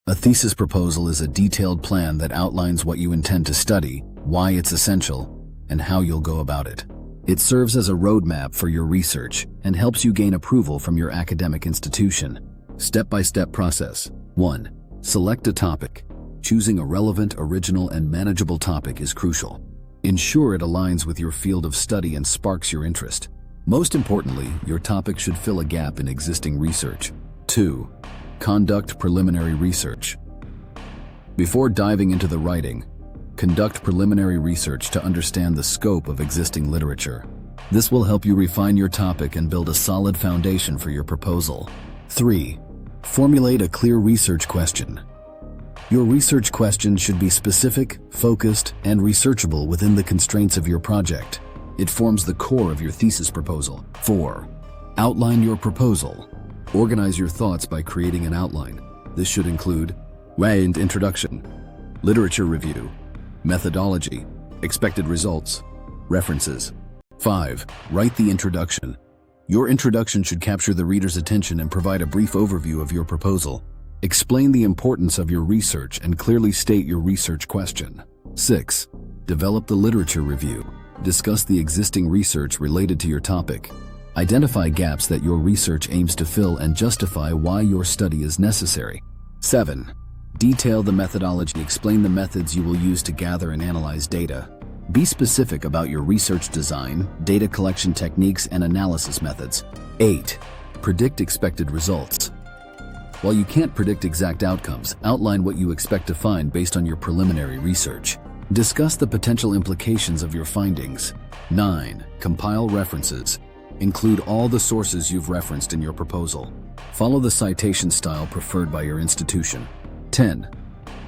A thesis proposal is a detailed plan that outlines what you intend to study, why it's essential, and how you'll go about it. It serves as a roadmap for your research and helps you gain approval from your academic institution. Step-by-step process. 1. Select a topic. Choosing a relevant, original, and manageable topic is crucial. Ensure it aligns with your field of study and sparks your interest. Most importantly, your topic should fill a gap in existing research. 2. Conduct preliminary research. Before diving into the writing, conduct preliminary research to understand the scope of existing literature. This will help you refine your topic and build a solid foundation for your proposal. 3. Formulate a clear research question. Your research question should be specific, focused, and researchable within the constraints of your project. It forms the core of your thesis proposal. 4. Outline your proposal. Organize your thoughts by creating an outline. This should include and introduction, literature review, methodology, expected results, references. 5. Write the introduction. Your introduction should capture the reader's attention and provide a brief overview of your proposal. Explain the importance of your research and clearly state your research question. 6. Develop the literature review. Discuss the existing research related to your topic. Identify gaps that your research aims to fill and justify why your study is necessary. 7. Detail the methodology. Explain the methods you will use to gather and analyze data. Be specific about your research design, data collection techniques, and analysis methods. 8. Predict expected results. While you can't predict exact outcomes, outline what you expect to find based on your preliminary research. Discuss the potential implications of your findings. 9. Compile references. Include all the sources you've referenced in your proposal. Follow the citation style preferred by your institution. 10.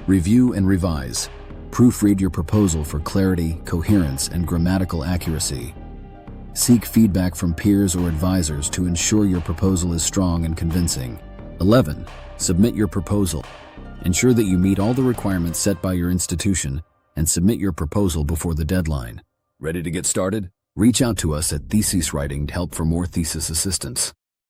Review and revise. Proofread your proposal for clarity, coherence, and grammatical accuracy. Seek feedback from peers or advisors to ensure your proposal is strong and convincing. 11. Submit your proposal. Ensure that you meet all the requirements set by your institution and submit your proposal before the deadline. Ready to get started? Reach out to us at Thesis Writing to help for more thesis assistance.